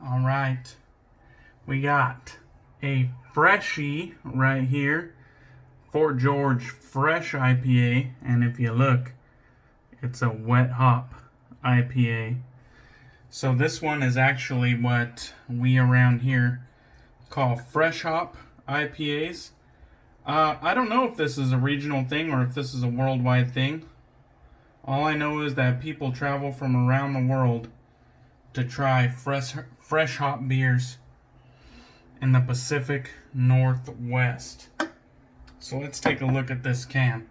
Alright, we got a freshie right here, Fort George Fresh IPA, and if you look, it's a wet hop IPA. So this one is actually what we around here call fresh hop IPAs. I don't know if this is a regional thing or if this is a worldwide thing. All I know is that people travel from around the world to try fresh hop beers in the Pacific Northwest. So let's take a look at this can.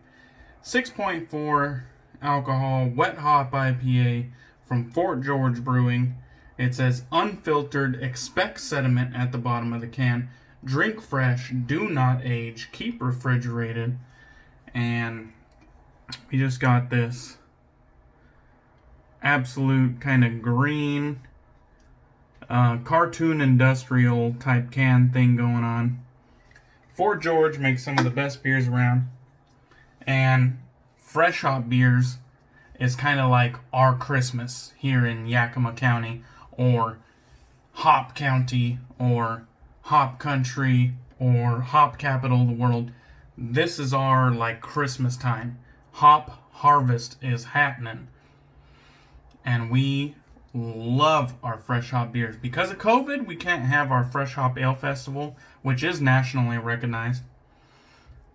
6.4 alcohol wet hop IPA from Fort George Brewing. It says unfiltered, expect sediment at the bottom of the can. Drink fresh, do not age, keep refrigerated. And we just got this absolute kind of green cartoon industrial type can thing going on. Fort George makes some of the best beers around, and fresh hop beers is kind of like our Christmas here in Yakima County, or Hop County, or Hop Country, or Hop Capital of the world. This is our like Christmas time. Hop harvest is happening, and we love our fresh hop beers. Because of COVID, we can't have our Fresh Hop Ale Festival, which is nationally recognized.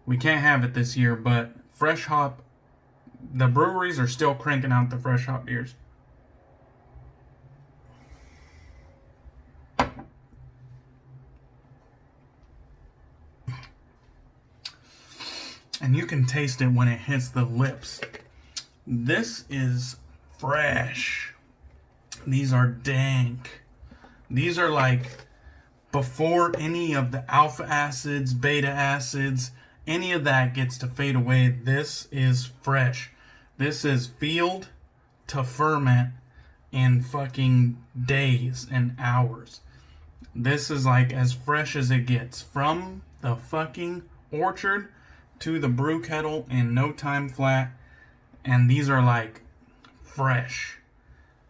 We can't have it this year, but fresh hop, the breweries are still cranking out the fresh hop beers. And you can taste it when it hits the lips. This is fresh. These are dank. These are like before any of the alpha acids, beta acids, any of that gets to fade away. This is fresh. This is field to ferment in fucking days and hours. This is like as fresh as it gets. From the fucking orchard to the brew kettle in no time flat. And these are like fresh.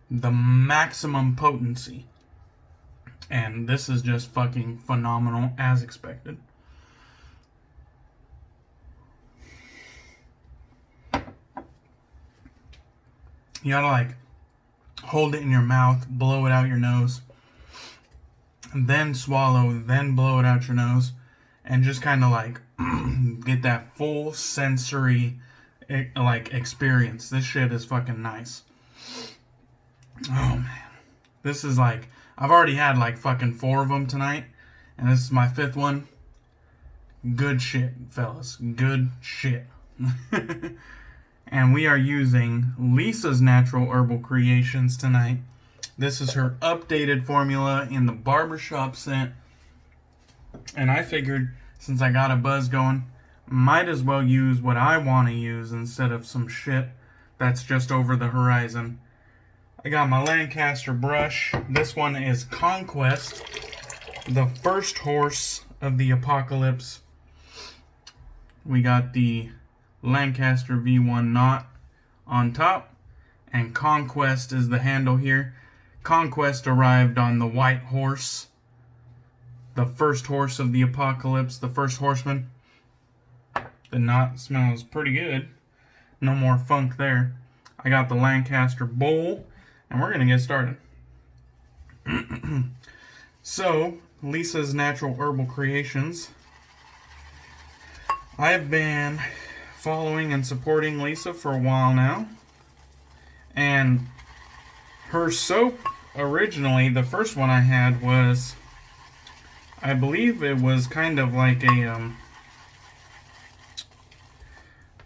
The maximum potency. And this is just fucking phenomenal as expected. You gotta like hold it in your mouth, blow it out your nose, then swallow, then blow it out your nose, and just kind of like get that full sensory like experience. This shit is fucking nice. Oh man, this is like, I've already had like fucking 4 of them tonight, and this is my 5th one. Good shit, fellas, good shit. And we are using Lisa's Natural Herbal Creations tonight. This is her updated formula in the Barber Shoppe scent. And I figured, since I got a buzz going, might as well use what I want to use instead of some shit that's just over the horizon. I got my Lancaster brush. This one is Conquest, the first horse of the apocalypse. We got the Lancaster V1 knot on top, and Conquest is the handle here. Conquest arrived on the white horse, the first horse of the apocalypse, the first horseman. The knot smells pretty good. No more funk there. I got the Lancaster bowl, and we're going to get started. So, Lisa's Natural Herbal Creations. I've been following and supporting Lisa for a while now. And her soap, originally, the first one I had was, I believe it was kind of like a,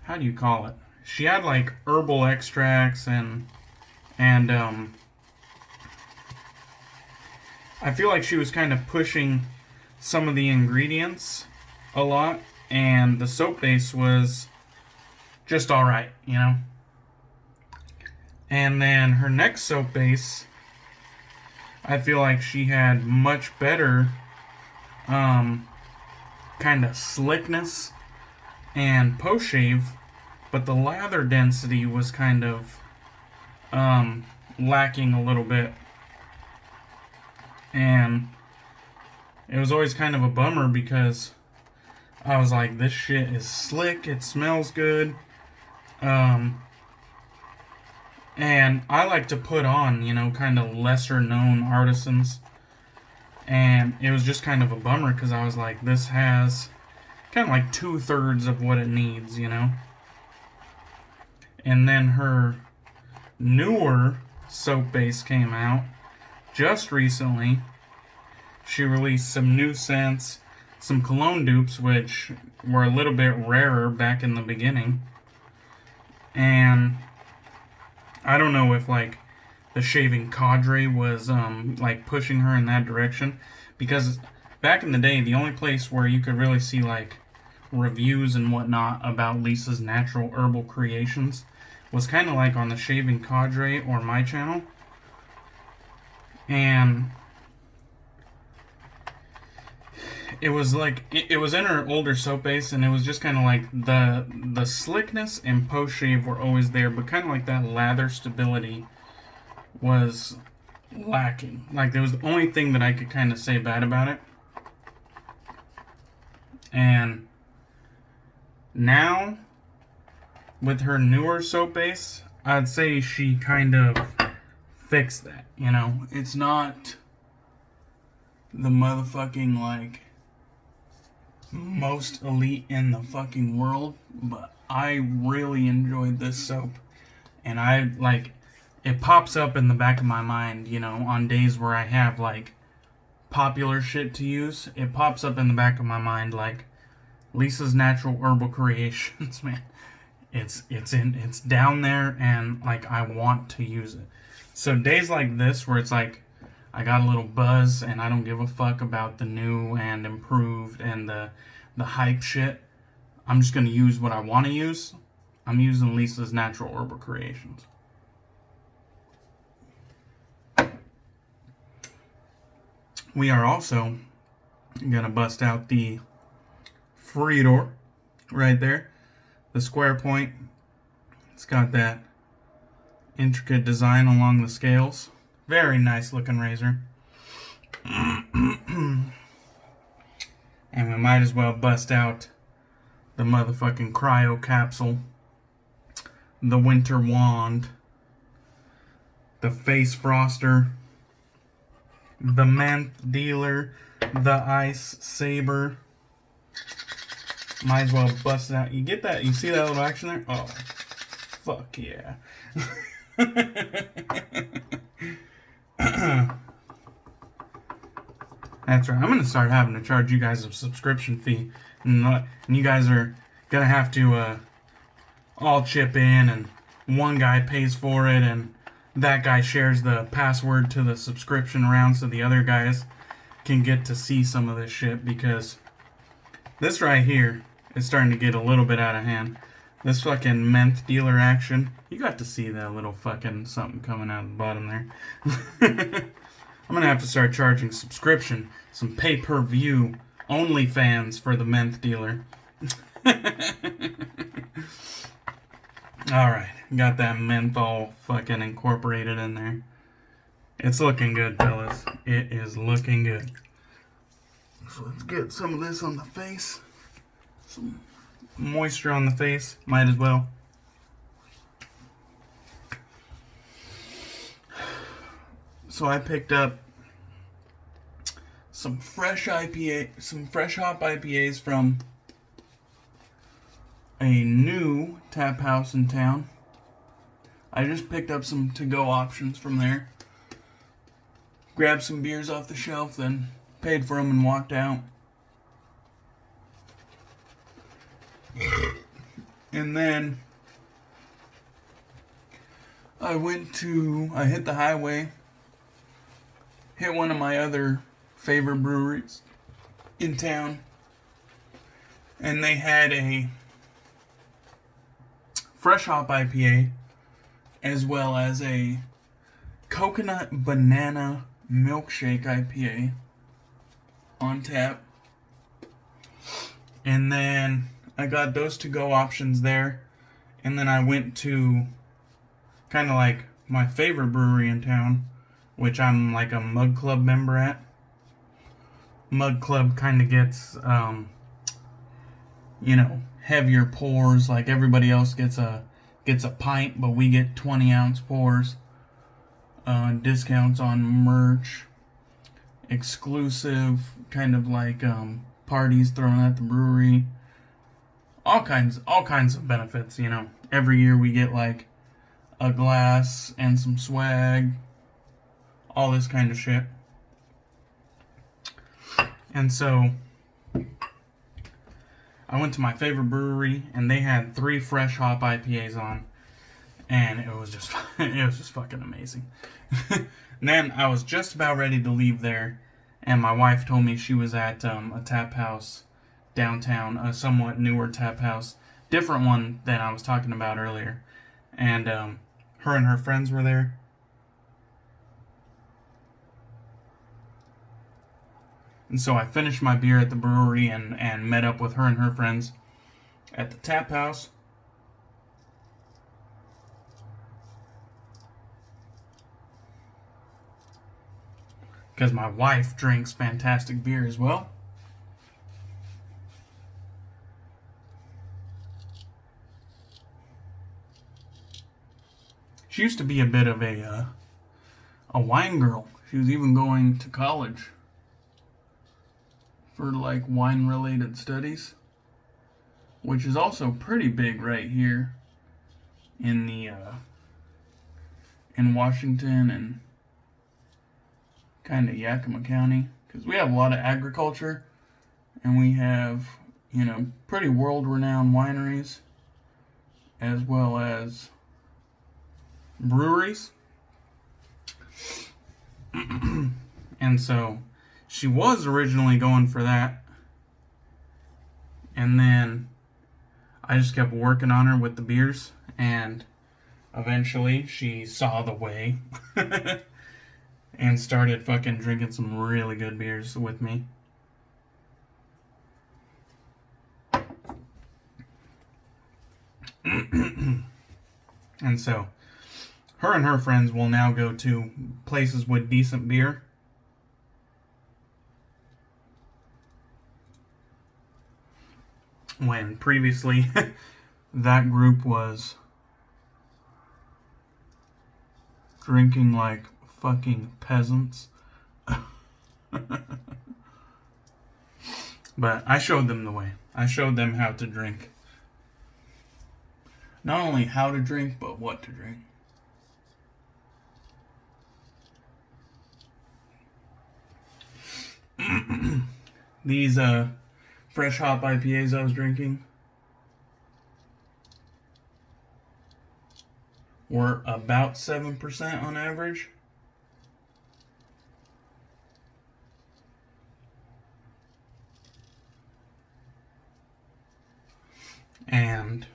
how do you call it? She had like herbal extracts and I feel like she was kind of pushing some of the ingredients a lot, and the soap base was just alright, you know? And then her next soap base, I feel like she had much better kind of slickness and post shave, but the lather density was kind of lacking a little bit. And it was always kind of a bummer because I was like, this shit is slick, it smells good. And I like to put on, you know, kind of lesser known artisans. And it was just kind of a bummer because I was like, this has kind of like 2/3 of what it needs, you know. And then her newer soap base came out just recently. She released some new scents, some cologne dupes, which were a little bit rarer back in the beginning. And I don't know if like the Shaving Cadre was like pushing her in that direction, because back in the day, the only place where you could really see like reviews and whatnot about Lisa's Natural Herbal Creations was kind of like on the Shaving Cadre or my channel. And it was like it was in her older soap base, and it was just kind of like the slickness and post shave were always there, but kind of like that lather stability was lacking. Like, there was the only thing that I could kind of say bad about it. And now with her newer soap base, I'd say she kind of fixed that, you know. It's not the motherfucking like most elite in the fucking world, but I really enjoyed this soap. And I like, it pops up in the back of my mind, you know, on days where I have like popular shit to use. It pops up in the back of my mind like Lisa's Natural Herbal Creations, man. It's down there, and like I want to use it. So days like this where it's like I got a little buzz and I don't give a fuck about the new and improved and the hype shit, I'm just gonna use what I want to use. I'm using Lisa's Natural Herbal Creations. We are also gonna bust out the Friodur right there. The square point. It's got that intricate design along the scales. Very nice looking razor. And we might as well bust out the motherfucking cryo capsule, the winter wand, the face froster, the Menth dealer, the ice Saber. Might as well bust it out. You get that? You see that little action there? Oh, fuck yeah. That's right. I'm going to start having to charge you guys a subscription fee. And you guys are going to have to all chip in, and one guy pays for it, and that guy shares the password to the subscription around so the other guys can get to see some of this shit, because this right here is starting to get a little bit out of hand. This fucking Menth dealer action. You got to see that little fucking something coming out of the bottom there. I'm going to have to start charging subscription, some pay-per-view OnlyFans for the Menth dealer. Alright, got that menthol fucking incorporated in there. It's looking good, fellas. It is looking good. So let's get some of this on the face. Some moisture on the face, might as well. So I picked up some fresh hop IPAs from a new tap house in town. I just picked up some to-go options from there. Grabbed some beers off the shelf, then paid for them and walked out. And then I hit the highway, hit one of my other favorite breweries in town, and they had a fresh hop IPA as well as a coconut banana milkshake IPA on tap. And then I got those to-go options there, and then I went to kind of like my favorite brewery in town, which I'm like a Mug Club member at. Mug Club kind of gets, you know, heavier pours. Like everybody else gets a pint, but we get 20-ounce pours. Discounts on merch, exclusive kind of like parties thrown at the brewery. All kinds of benefits. You know, every year we get like a glass and some swag, all this kind of shit. And so I went to my favorite brewery, and they had 3 fresh hop IPAs on, and it was just fucking amazing. And then I was just about ready to leave there, and my wife told me she was at a tap house downtown, a somewhat newer tap house, different one than I was talking about earlier, and her and her friends were there. And so I finished my beer at the brewery and met up with her and her friends at the tap house. Because my wife drinks fantastic beer as well. She used to be a bit of a wine girl. She was even going to college for like wine related studies, which is also pretty big right here in the in Washington and kind of Yakima County, because we have a lot of agriculture, and we have, you know, pretty world renowned wineries as well as breweries. And so she was originally going for that, and then I just kept working on her with the beers, and eventually she saw the way and started fucking drinking some really good beers with me. And so her and her friends will now go to places with decent beer. When previously that group was drinking like fucking peasants. But I showed them the way. I showed them how to drink. Not only how to drink, but what to drink. These fresh hop IPAs I was drinking were about 7% on average. And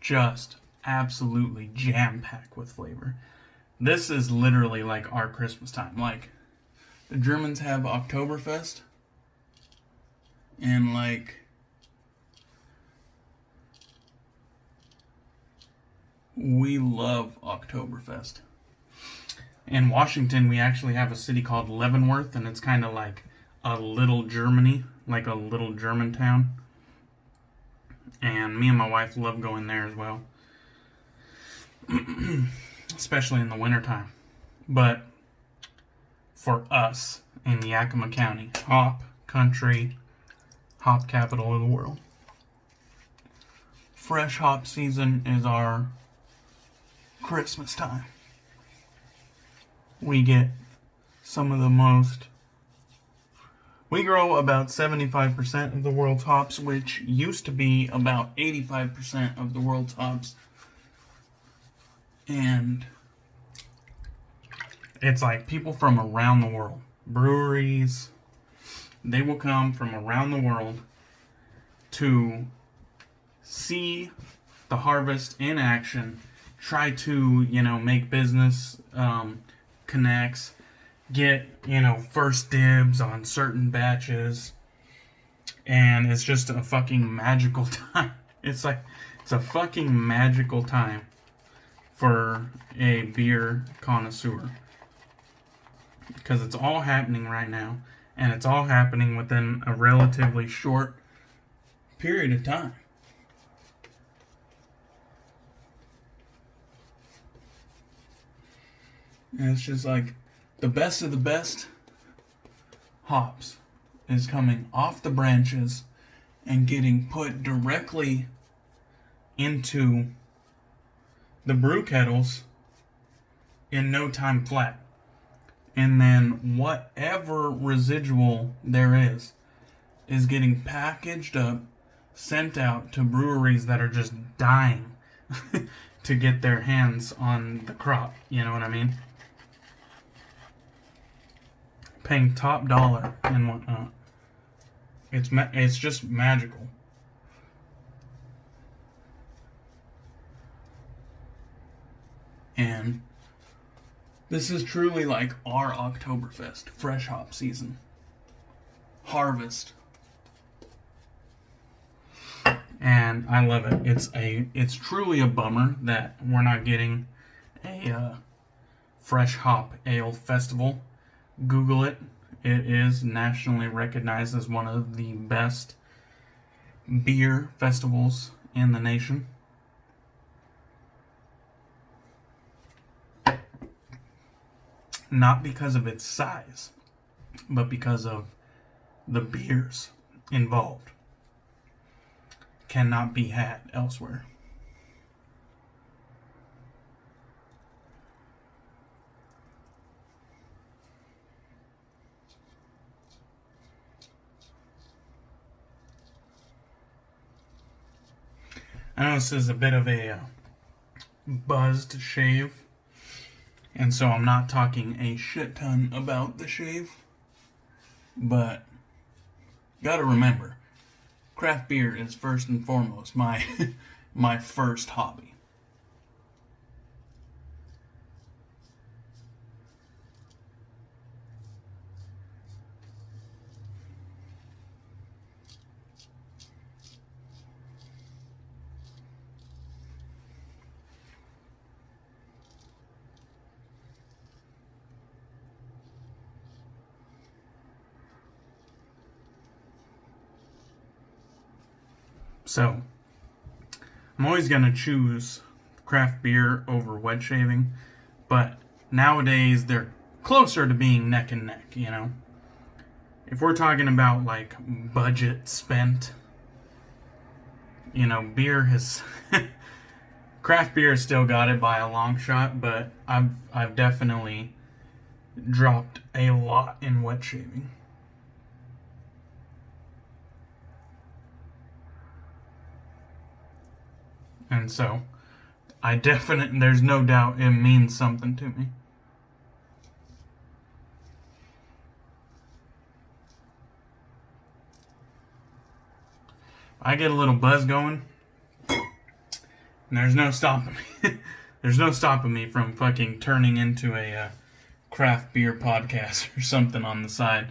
just absolutely jam-packed with flavor. This is literally like our Christmas time. Like, the Germans have Oktoberfest, and like we love Oktoberfest. In Washington, we actually have a city called Leavenworth, and it's kind of like a little Germany, like a little German town. And me and my wife love going there as well. Especially in the wintertime. But for us in Yakima County, hop country, hop capital of the world, fresh hop season is our Christmas time. We get some of the most... We grow about 75% of the world's hops, which used to be about 85% of the world's hops. And it's like people from around the world, breweries, they will come from around the world to see the harvest in action, try to, you know, make business connects, get, you know, first dibs on certain batches, and it's just a fucking magical time. It's a fucking magical time for a beer connoisseur. because it's all happening right now, and it's all happening within a relatively short period of time. And it's just like the best of the best hops is coming off the branches and getting put directly into the brew kettles in no time flat. And then whatever residual there is getting packaged up, sent out to breweries that are just dying to get their hands on the crop. You know what I mean? Paying top dollar and whatnot. It's just magical. And this is truly like our Oktoberfest, fresh hop season. Harvest. And I love it. It's truly a bummer that we're not getting a fresh hop ale festival. Google it. It is nationally recognized as one of the best beer festivals in the nation. Not because of its size, but because of the beers involved. Cannot be had elsewhere. I know this is a bit of a buzzed shave, and so I'm not talking a shit ton about the shave, but gotta remember, craft beer is first and foremost my my first hobby. So, I'm always going to choose craft beer over wet shaving, but nowadays they're closer to being neck and neck, you know? If we're talking about, like, budget spent, you know, beer has... craft beer has still got it by a long shot, but I've definitely dropped a lot in wet shaving. And so, there's no doubt it means something to me. I get a little buzz going, and there's no stopping me. There's no stopping me from fucking turning into a craft beer podcast or something on the side.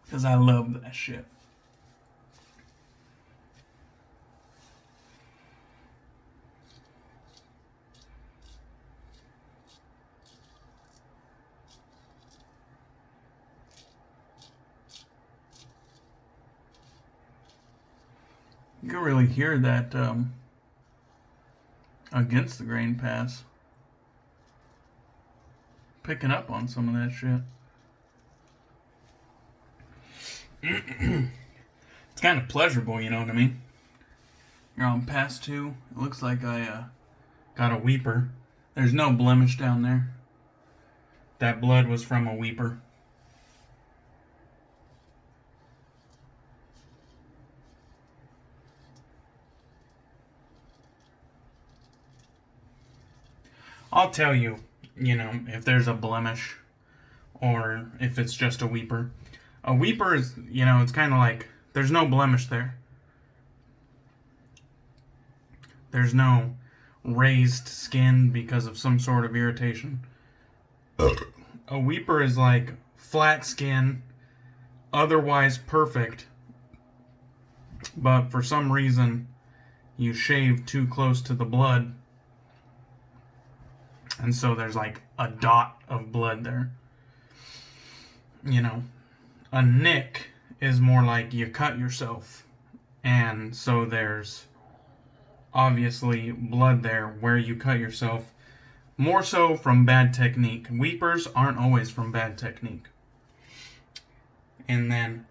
Because I love that shit. You can really hear that against the grain pass. Picking up on some of that shit. It's kind of pleasurable, you know what I mean? You're on pass 2. It looks like I got a weeper. There's no blemish down there. That blood was from a weeper. I'll tell you, you know, if there's a blemish or if it's just a weeper. A weeper is, you know, it's kind of like, there's no blemish there. There's no raised skin because of some sort of irritation. A weeper is like flat skin, otherwise perfect, but for some reason you shave too close to the blood, and so there's like a dot of blood there. You know, a nick is more like you cut yourself, and so there's obviously blood there where you cut yourself, more so from bad technique. Weepers aren't always from bad technique. And then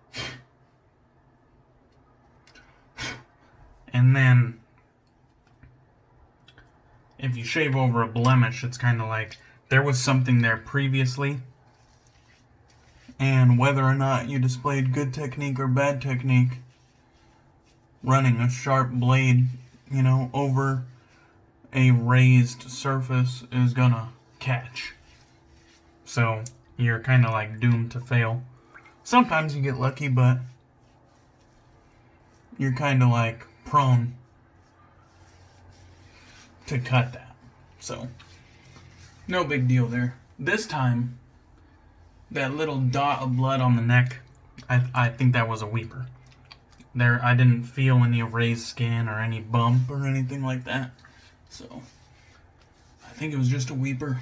if you shave over a blemish, it's kind of like there was something there previously, and whether or not you displayed good technique or bad technique, running a sharp blade, you know, over a raised surface is gonna catch. So you're kind of like doomed to fail. Sometimes you get lucky, but you're kind of like prone to cut that. So no big deal there. This time, that little dot of blood on the neck, I think that was a weeper. There, I didn't feel any raised skin or any bump or anything like that. So I think it was just a weeper.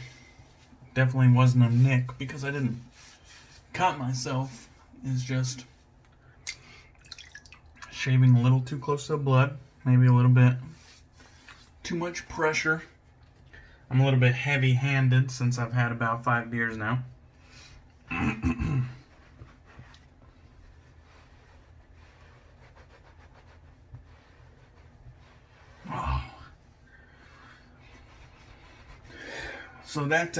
Definitely wasn't a nick because I didn't cut myself. It's just shaving a little too close to the blood. Maybe a little bit too much pressure. I'm a little bit heavy-handed since I've had about 5 beers now. Oh. So that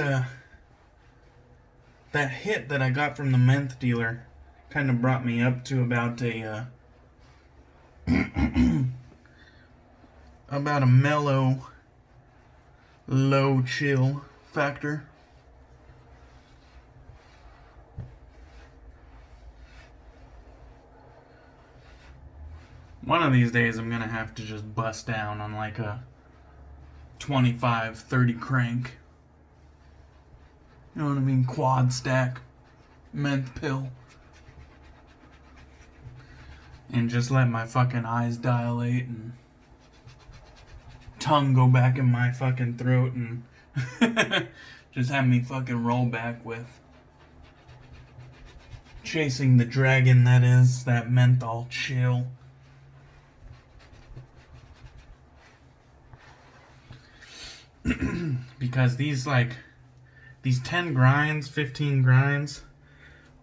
hit that I got from the Menth dealer kind of brought me up to about a about a mellow, low chill factor. One of these days I'm gonna have to just bust down on like a 25-30 crank. You know what I mean? Quad stack Menth pill. And just let my fucking eyes dilate and tongue go back in my fucking throat and just have me fucking roll back with chasing the dragon that is that menthol chill. Because these 10 grinds, 15 grinds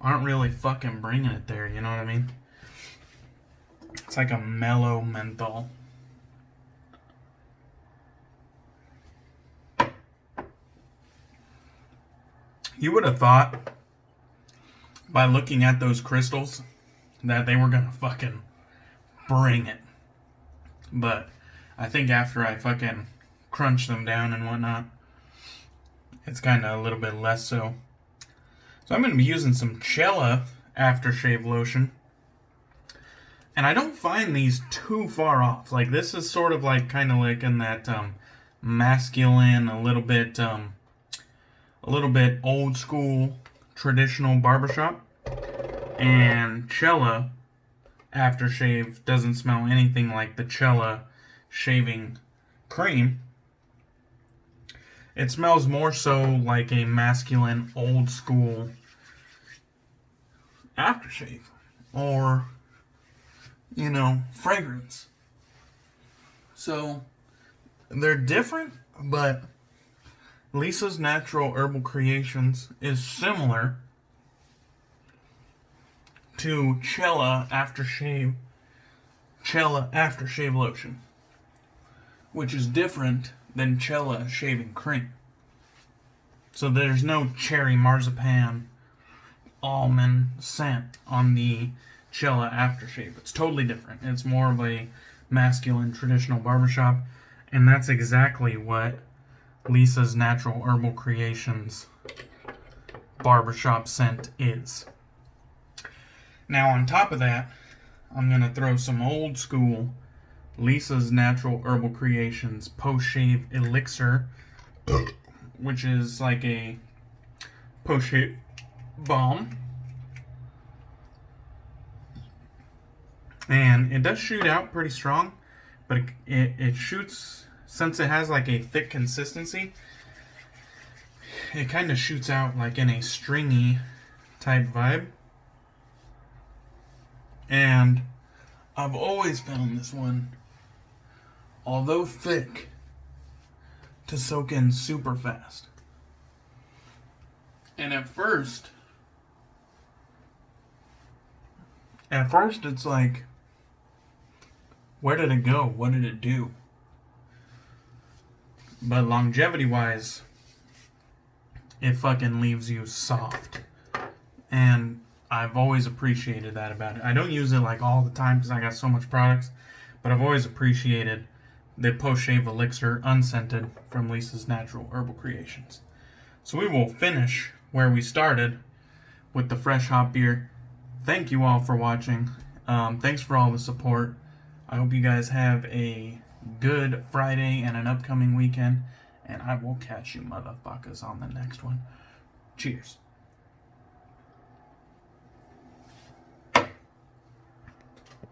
aren't really fucking bringing it there, you know what I mean? It's like a mellow menthol. You would have thought by looking at those crystals that they were gonna fucking bring it. But I think after I fucking crunch them down and whatnot, it's kind of a little bit less so. So I'm going to be using some Cella Aftershave Lotion. And I don't find these too far off. Like, this is sort of like, kind of like in that masculine, a little bit old school, traditional barbershop. And Cella Aftershave doesn't smell anything like the Cella shaving cream. It smells more so like a masculine, old school aftershave. Or, you know, fragrance. So, they're different, but Lisa's Natural Herbal Creations is similar to Cella Aftershave Lotion, which is different than Cella shaving cream. So there's no cherry marzipan almond scent on the Cella aftershave. It's totally different. It's more of a masculine traditional barbershop, and that's exactly what Lisa's Natural Herbal Creations barbershop scent is. Now on top of that, I'm going to throw some old school Lisa's Natural Herbal Creations post-shave Elixir, which is like a post-shave balm. And it does shoot out pretty strong, but it shoots, since it has like a thick consistency, it kind of shoots out like in a stringy type vibe. And I've always found this one, although thick, to soak in super fast. And at first it's like, where did it go? What did it do? But longevity wise, it fucking leaves you soft. And I've always appreciated that about it. I don't use it like all the time because I got so much products, but I've always appreciated the post-shave elixir unscented from Lisa's Natural Herbal Creations. So we will finish where we started with the fresh hop beer. Thank you all for watching. Thanks for all the support. I hope you guys have a good Friday and an upcoming weekend, and I will catch you motherfuckers on the next one. Cheers.